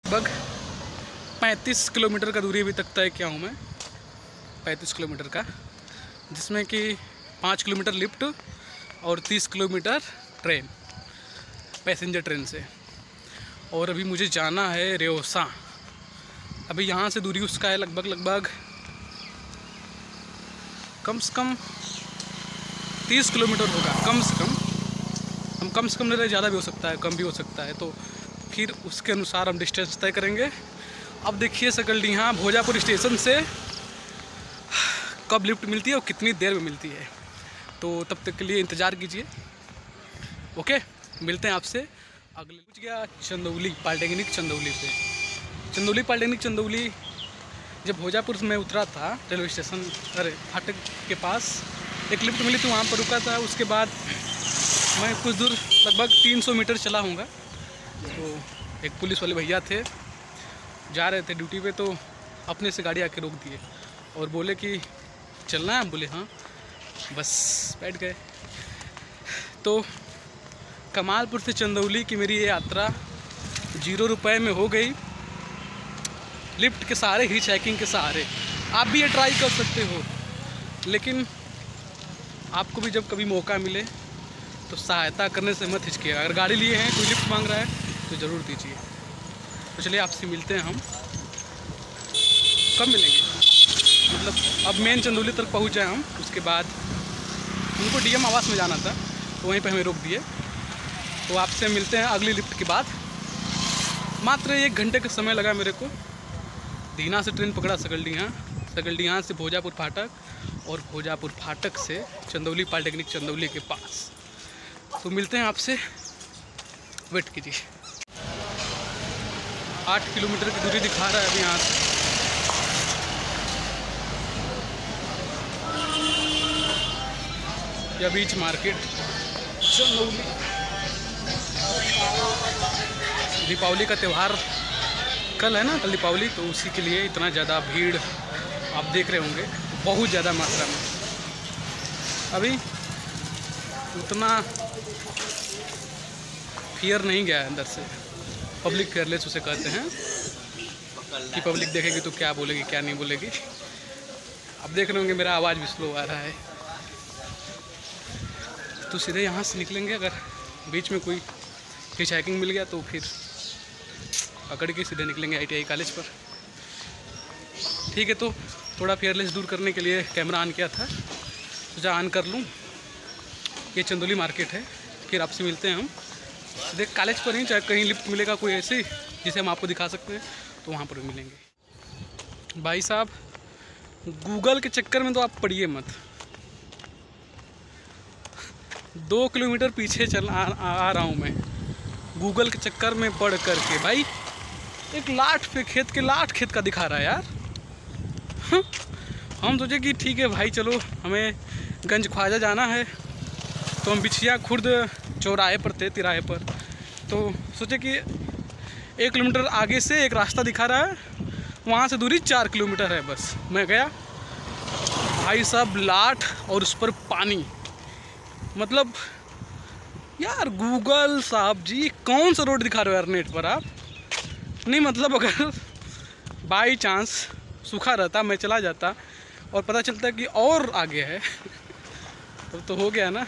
लगभग 35 किलोमीटर का दूरी अभी तक तय किया हूँ मैं, 35 किलोमीटर का, जिसमें कि 5 किलोमीटर लिफ्ट और 30 किलोमीटर ट्रेन, पैसेंजर ट्रेन से। और अभी मुझे जाना है रेओसा। अभी यहाँ से दूरी उसका है लगभग कम से कम 30 किलोमीटर होगा, कम से कम। हम कम से कम नहीं रहे, ज़्यादा भी हो सकता है, कम भी हो सकता है, तो फिर उसके अनुसार हम डिस्टेंस तय करेंगे। अब देखिए सकलडीहा भोजापुर स्टेशन से कब लिफ्ट मिलती है और कितनी देर में मिलती है, तो तब तक के लिए इंतज़ार कीजिए। ओके, मिलते हैं आपसे अगले। पूछ गया चंदौली पॉलिटेक्निक चंदौली से। चंदौली पॉलिटेक्निक चंदौली, जब भोजापुर में उतरा था रेलवे स्टेशन, अरे फाटक के पास एक लिफ्ट मिली थी, वहाँ पर रुका था। उसके बाद मैं कुछ दूर लगभग 300 मीटर चला हूँगा, तो एक पुलिस वाले भैया थे, जा रहे थे ड्यूटी पे, तो अपने से गाड़ी आके रोक दिए और बोले कि चलना है। बोले हाँ, बस बैठ गए। तो कमालपुर से चंदौली की मेरी ये यात्रा 0 रुपये में हो गई, लिफ्ट के सहारे, हिच हाइकिंग के सहारे। आप भी ये ट्राई कर सकते हो, लेकिन आपको भी जब कभी मौका मिले तो सहायता करने से मत हिचकिएगा। अगर गाड़ी लिए हैं, कोई लिफ्ट मांग रहा है तो ज़रूर दीजिए। तो चलिए आपसे मिलते हैं हम। कब मिलेंगे, मतलब अब मेन चंदौली तक पहुंच जाए हम। उसके बाद उनको डीएम आवास में जाना था, तो वहीं पे हमें रोक दिए। तो आपसे मिलते हैं अगली लिफ्ट के बाद। मात्र 1 घंटे का समय लगा मेरे को। दीना से ट्रेन पकड़ा सकलडीहा, सकलडीहा से भोजापुर फाटक, और भोजापुर फाटक से चंदौली पॉलिटेक्निक चंदौली के पास। तो मिलते हैं आपसे, वेट कीजिए। 8 किलोमीटर की दूरी दिखा रहा है अभी यहाँ से। या बीच मार्केट चंदौली। दीपावली का त्यौहार कल है ना, कल दीपावली, तो उसी के लिए इतना ज़्यादा भीड़ आप देख रहे होंगे, बहुत ज़्यादा मात्रा में। अभी उतना फियर नहीं गया है अंदर से। पब्लिक केयरलेस उसे कहते हैं कि पब्लिक देखेगी तो क्या बोलेगी क्या नहीं बोलेगी। अब देख रहे होंगे मेरा आवाज़ भी स्लो आ रहा है। तो सीधे यहाँ से निकलेंगे। अगर बीच में कोई हिच हाइकिंग मिल गया तो फिर पकड़ के सीधे निकलेंगे ITI कॉलेज पर। ठीक है, तो थोड़ा फेयरलेस दूर करने के लिए कैमरा ऑन किया था, सोचा ऑन कर लूँ। ये चंदौली मार्केट है, फिर आपसे मिलते हैं हम देख कॉलेज पर ही। चाहे कहीं लिफ्ट मिलेगा कोई ऐसी जिसे हम आपको दिखा सकते हैं, तो वहाँ पर भी मिलेंगे। भाई साहब, गूगल के चक्कर में तो आप पड़िए मत। 2 किलोमीटर पीछे आ रहा हूँ मैं गूगल के चक्कर में पड़ करके। भाई एक लाठ पे खेत का दिखा रहा है यार। हम सोचे कि ठीक है भाई, चलो हमें गंज ख्वाजा जाना है, तो हम बिछिया खुर्द चौराहे पर थे, तिराहे पर। तो सोचे कि 1 किलोमीटर आगे से एक रास्ता दिखा रहा है, वहाँ से दूरी 4 किलोमीटर है बस। मैं गया, भाई साहब लाठ और उस पर पानी। मतलब यार गूगल साहब जी, कौन सा रोड दिखा रहे हो यार नेट पर आप? नहीं मतलब अगर बाई चांस सूखा रहता, मैं चला जाता और पता चलता कि और आगे है तो हो गया ना।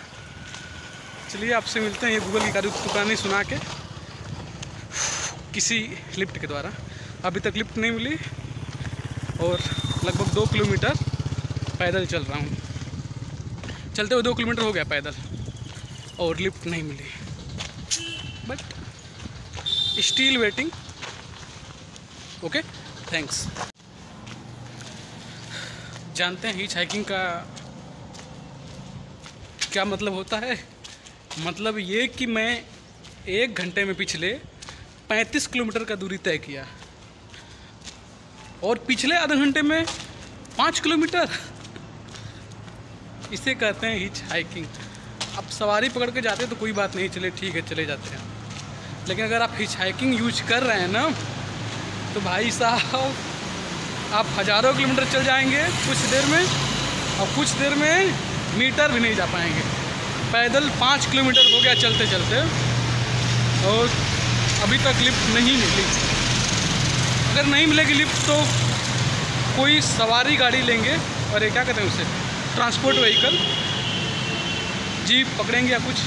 चलिए आपसे मिलते हैं ये गूगल की कहानी सुना के किसी लिफ्ट के द्वारा। अभी तक लिफ्ट नहीं मिली और लगभग 2 किलोमीटर पैदल चल रहा हूँ। चलते हुए 2 किलोमीटर हो गया पैदल और लिफ्ट नहीं मिली, but still waiting. Okay, thanks. जानते हैं हिच हाइकिंग का क्या मतलब होता है? मतलब ये कि मैं 1 घंटे में पिछले 35 किलोमीटर का दूरी तय किया और पिछले आधे घंटे में 5 किलोमीटर। इसे कहते हैं हिच हाइकिंग। अब सवारी पकड़ के जाते हैं तो कोई बात नहीं, चले ठीक है चले जाते हैं। लेकिन अगर आप हिच हाइकिंग यूज कर रहे हैं ना, तो भाई साहब आप हज़ारों किलोमीटर चल जाएंगे कुछ देर में, और कुछ देर में मीटर भी नहीं जा पाएंगे। पैदल 5 किलोमीटर हो गया चलते चलते, और अभी तक लिफ्ट नहीं मिली। अगर नहीं मिलेगी लिफ्ट तो कोई सवारी गाड़ी लेंगे, और ये क्या कहते हैं उसे, ट्रांसपोर्ट व्हीकल, जीप पकड़ेंगे या कुछ,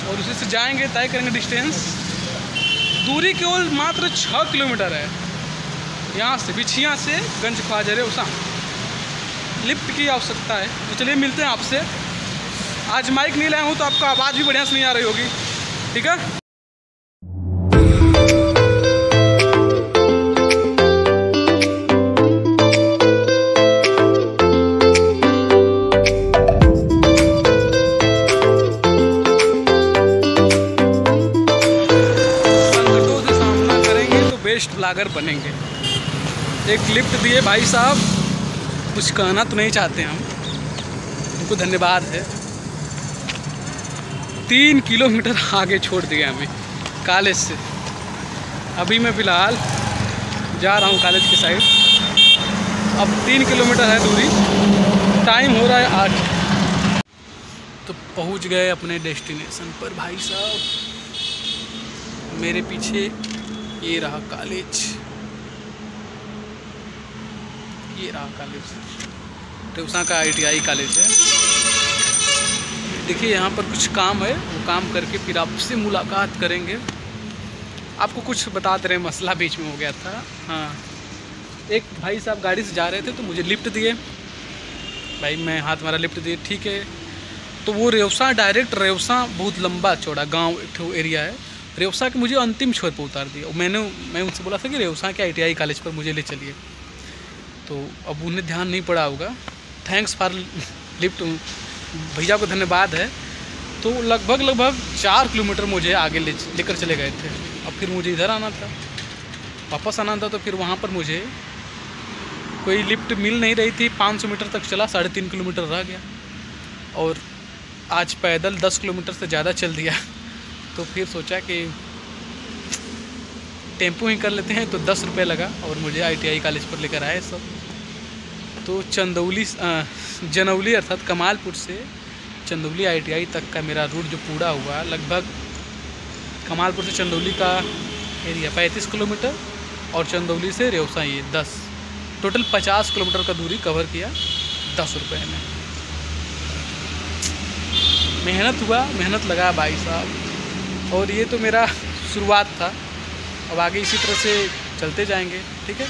और उसी से जाएंगे, तय करेंगे डिस्टेंस। दूरी केवल मात्र 6 किलोमीटर है यहाँ से, बिछिया से गंज ख्वाजा रेवसा। लिफ्ट की आवश्यकता है। तो चलिए मिलते हैं आपसे। आज माइक नहीं लाया हूँ तो आपको आवाज़ भी बढ़िया से नहीं आ रही होगी, ठीक है। संकटों से सामना करेंगे तो बेस्ट ब्लॉगर बनेंगे। एक लिफ्ट दिए भाई साहब, कुछ कहना तो नहीं चाहते हम, उनको धन्यवाद है। 3 किलोमीटर आगे छोड़ दिया हमें कॉलेज से। अभी मैं फ़िलहाल जा रहा हूँ कॉलेज की साइड। अब 3 किलोमीटर है दूरी, टाइम हो रहा है 8। तो पहुँच गए अपने डेस्टिनेशन पर भाई साहब। मेरे पीछे ये रहा कॉलेज, ये रहा कॉलेज, रेवसा का ITI कॉलेज है। देखिए यहाँ पर कुछ काम है, वो काम करके फिर आपसे मुलाकात करेंगे। आपको कुछ बता दे रहे हैं, मसला बीच में हो गया था। हाँ, एक भाई साहब गाड़ी से जा रहे थे तो मुझे लिफ्ट दिए, भाई मैं हाथ मारा, लिफ्ट दिए, ठीक है। तो वो रेवसा, डायरेक्ट रेवसा, बहुत लंबा चौड़ा गांव एक एरिया है, रेवसा के मुझे अंतिम छोर पर उतार दिया। मैं उनसे बोला था कि रेवसा के ITI कॉलेज पर मुझे ले चलिए, तो अब उन्हें ध्यान नहीं पड़ा होगा। थैंक्स फॉर लिफ्ट, भैया को धन्यवाद है। तो लगभग 4 किलोमीटर मुझे आगे लेकर चले गए थे। अब फिर मुझे इधर आना था, वापस आना था, तो फिर वहाँ पर मुझे कोई लिफ्ट मिल नहीं रही थी। 500 मीटर तक चला, 3.5 किलोमीटर रह गया, और आज पैदल 10 किलोमीटर से ज़्यादा चल दिया। तो फिर सोचा कि टेम्पो ही कर लेते हैं, तो 10 रुपये लगा और मुझे ITI कॉलेज पर लेकर आए सब। तो जनौली अर्थात कमालपुर से चंदौली ITI तक का मेरा रूट जो पूरा हुआ, लगभग कमालपुर से चंदौली का एरिया 35 किलोमीटर, और चंदौली से रेवसा ये 10, टोटल 50 किलोमीटर का दूरी कवर किया 10 रुपये में। मेहनत हुआ, मेहनत लगा भाई साहब। और ये तो मेरा शुरुआत था, अब आगे इसी तरह से चलते जाएंगे, ठीक है।